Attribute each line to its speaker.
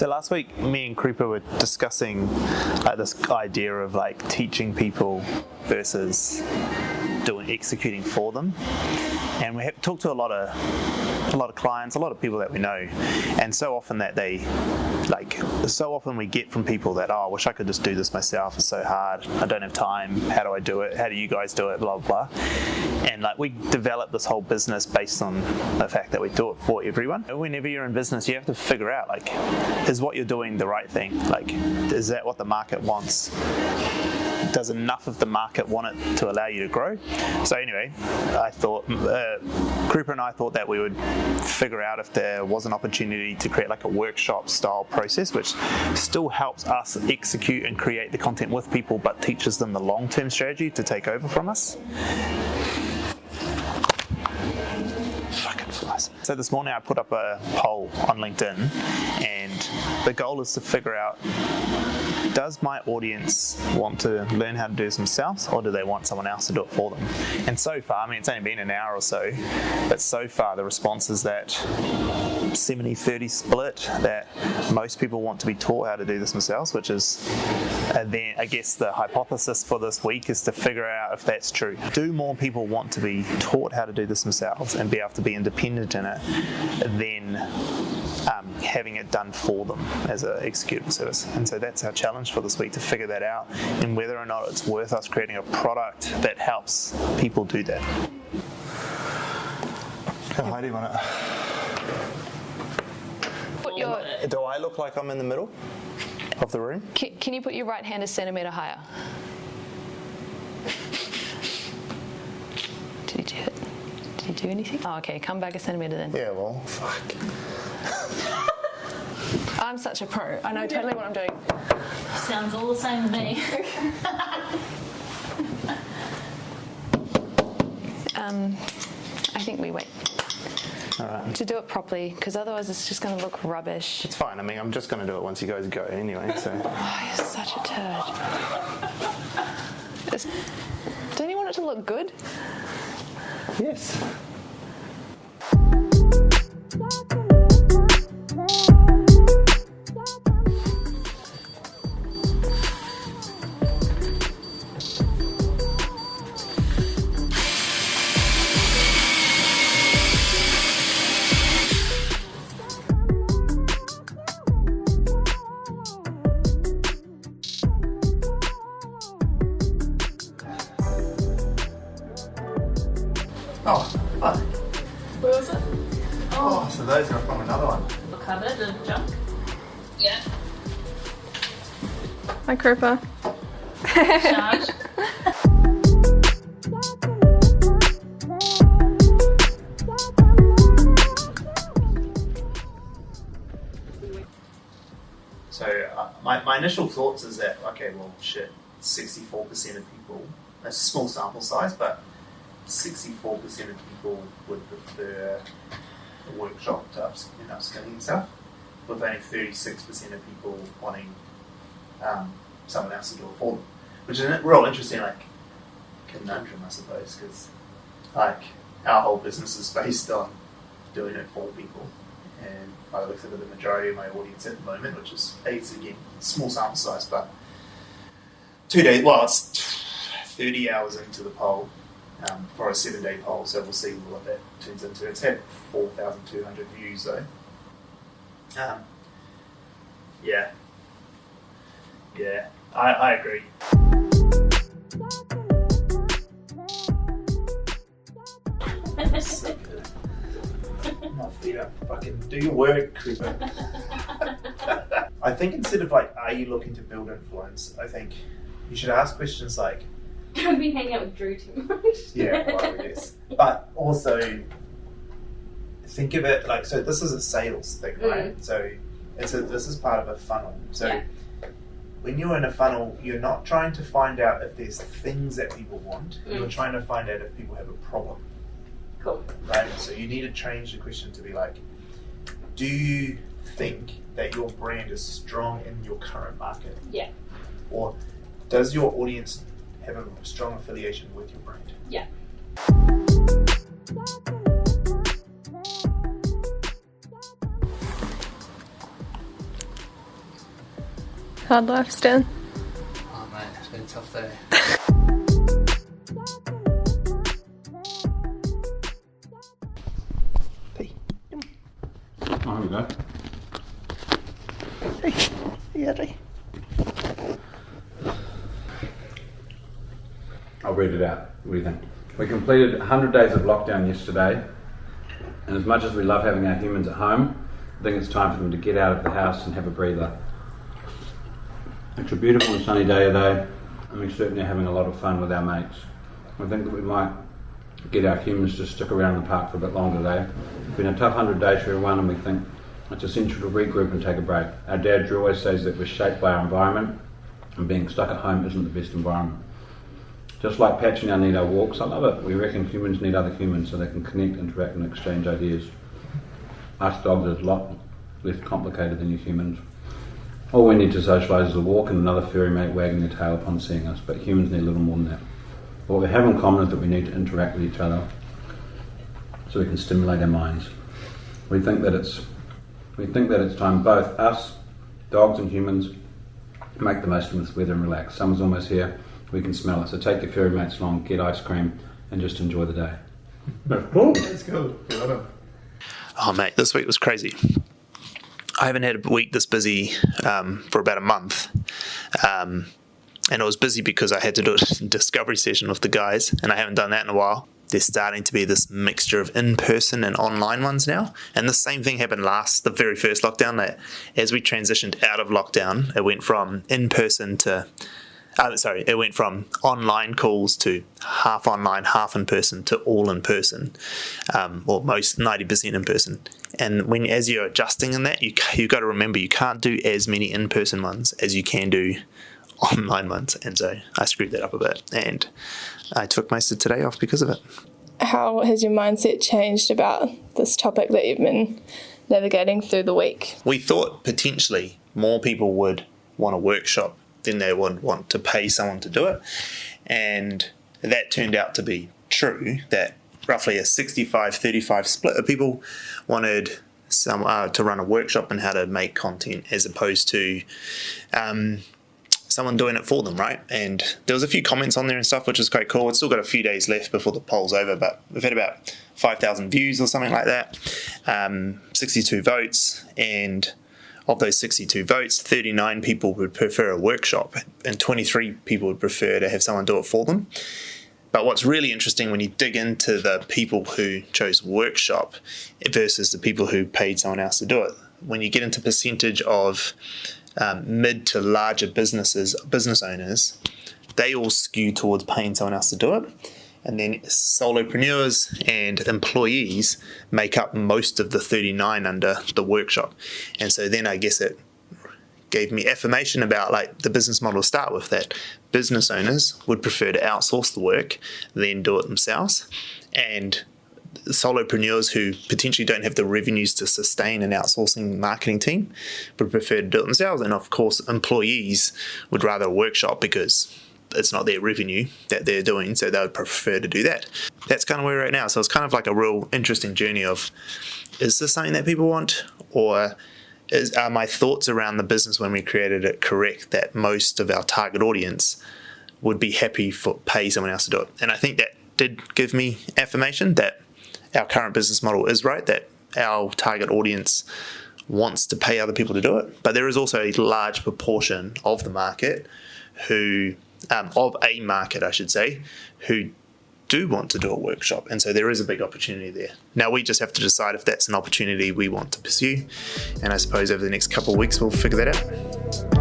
Speaker 1: So last week, me and Creeper were discussing this idea of like teaching people versus executing for them, and we have talked to a lot of clients, a lot of people that we know, and so often we get from people that, oh, I wish I could just do this myself. It's so hard. I don't have time. How do I do it? How do you guys do it? Blah blah blah. And like we developed this whole business based on the fact that we do it for everyone. Whenever you're in business, you have to figure out like, is what you're doing the right thing? Like, is that what the market wants? Does enough of the market want it to allow you to grow? So anyway, I thought, Creeper and I thought that we would figure out if there was an opportunity to create like a workshop style process, which still helps us execute and create the content with people, but teaches them the long-term strategy to take over from us. Fucking flies. So this morning I put up a poll on LinkedIn, and the goal is to figure out, does my audience want to learn how to do this themselves, or do they want someone else to do it for them? And so far, I mean, it's only been an hour or so, but so far the response is that 70-30 split, that most people want to be taught how to do this themselves, which is then I guess the hypothesis for this week is to figure out if that's true. Do more people want to be taught how to do this themselves and be able to be independent in it than having it done for them as an executable service? And so that's our challenge for this week, to figure that out and whether or not it's worth us creating a product that helps people do that. How high do you want it? Do I look like I'm in the middle of the room?
Speaker 2: Can you put your right hand a centimetre higher? Did you do it? Did you do anything? Oh, okay, come back a centimetre then.
Speaker 1: Yeah, well, fuck.
Speaker 2: I'm such a pro. I know totally what I'm doing.
Speaker 3: Sounds all the same to me.
Speaker 2: I think we wait.
Speaker 1: All right.
Speaker 2: To do it properly, because otherwise it's just going to look rubbish.
Speaker 1: It's fine. I mean, I'm just going to do it once you guys go anyway, so.
Speaker 2: Oh, you're such a turd. Don't you want it to look good?
Speaker 1: Yes. Oh, fuck.
Speaker 3: Where was it?
Speaker 1: Oh, so those are from another one.
Speaker 3: The cupboard of junk? Yeah.
Speaker 2: Hi, Creeper.
Speaker 3: Charge.
Speaker 1: So my initial thoughts is that, okay, well, shit, 64% of people, that's a small sample size, but 64% of people would prefer a workshop to upskilling and stuff, with only 36% of people wanting someone else to do it for them, which is a real interesting conundrum, I suppose, because our whole business is based on doing it for people, and by the looks of it, the majority of my audience at the moment, which is, it's again small sample size, but 2 days, well, it's 30 hours into the poll. For a 7-day poll, so we'll see what that turns into. It's had 4,200 views though. Yeah, I agree. My feet up, fucking do your work, Creeper. I think instead of are you looking to build influence, I think you should ask questions like,
Speaker 3: I've been hanging out with Drew too much.
Speaker 1: yeah, well, yes. But also think of it so this is a sales thing, right? So this is part of a funnel. So when you're in a funnel, you're not trying to find out if there's things that people want. You're trying to find out if people have a problem.
Speaker 3: Cool.
Speaker 1: Right? So you need to change the question to be do you think that your brand is strong in your current market?
Speaker 3: Yeah.
Speaker 1: Or does your audience have a strong affiliation with your brand?
Speaker 3: Yeah.
Speaker 4: Hard life, Stan.
Speaker 5: Oh mate, it's been a tough day.
Speaker 6: Oh, here we go. I'll read it out. What do you think? We completed 100 days of lockdown yesterday, and as much as we love having our humans at home, I think it's time for them to get out of the house and have a breather. It's a beautiful and sunny day today, and we're certainly having a lot of fun with our mates. I think that we might get our humans to stick around the park for a bit longer today. It's been a tough 100 days for everyone, and we think it's essential to regroup and take a break. Our dad Drew always says that we're shaped by our environment, and being stuck at home isn't the best environment. Just like Patch and I need our walks, I love it. We reckon humans need other humans so they can connect, interact and exchange ideas. Us dogs are a lot less complicated than you humans. All we need to socialise is a walk and another furry mate wagging their tail upon seeing us, but humans need a little more than that. What we have in common is that we need to interact with each other so we can stimulate our minds. We think that it's time both us, dogs and humans, make the most of this weather and relax. Summer's almost here. We can smell it. So take your furry mates along, get ice cream, and just enjoy the day.
Speaker 5: That's cool. That's cool. Well done.
Speaker 1: Oh mate, this week was crazy. I haven't had a week this busy for about a month. And it was busy because I had to do a discovery session with the guys, and I haven't done that in a while. There's starting to be this mixture of in-person and online ones now. And the same thing happened the very first lockdown. That as we transitioned out of lockdown, it went from in-person to it went from online calls to half online, half in person to all in person, or most 90% in person. And as you're adjusting in that, you got to remember you can't do as many in person ones as you can do online ones. And so I screwed that up a bit, and I took most of today off because of it.
Speaker 4: How has your mindset changed about this topic that you've been navigating through the week?
Speaker 1: We thought potentially more people would want a workshop than they would want to pay someone to do it. And that turned out to be true, that roughly a 65-35 split of people wanted to run a workshop on how to make content as opposed to someone doing it for them, right? And there was a few comments on there and stuff, which is quite cool. It's still got a few days left before the poll's over, but we've had about 5,000 views or something like that, 62 votes, and of those 62 votes, 39 people would prefer a workshop and 23 people would prefer to have someone do it for them. But what's really interesting when you dig into the people who chose workshop versus the people who paid someone else to do it, when you get into percentage of mid to larger business owners, they all skew towards paying someone else to do it. And then solopreneurs and employees make up most of the 39 under the workshop. And so then I guess it gave me affirmation about like the business model to start with, that business owners would prefer to outsource the work than do it themselves. And solopreneurs who potentially don't have the revenues to sustain an outsourcing marketing team would prefer to do it themselves. And of course, employees would rather a workshop because it's not their revenue that they're doing, so they would prefer to do that. That's kind of where we're at now. So it's kind of like a real interesting journey of, is this something that people want, or are my thoughts around the business when we created it correct, that most of our target audience would be happy for pay someone else to do it? And I think that did give me affirmation that our current business model is right, that our target audience wants to pay other people to do it. But there is also a large proportion of the market who who do want to do a workshop. And so there is a big opportunity there. Now we just have to decide if that's an opportunity we want to pursue. And I suppose over the next couple of weeks, we'll figure that out.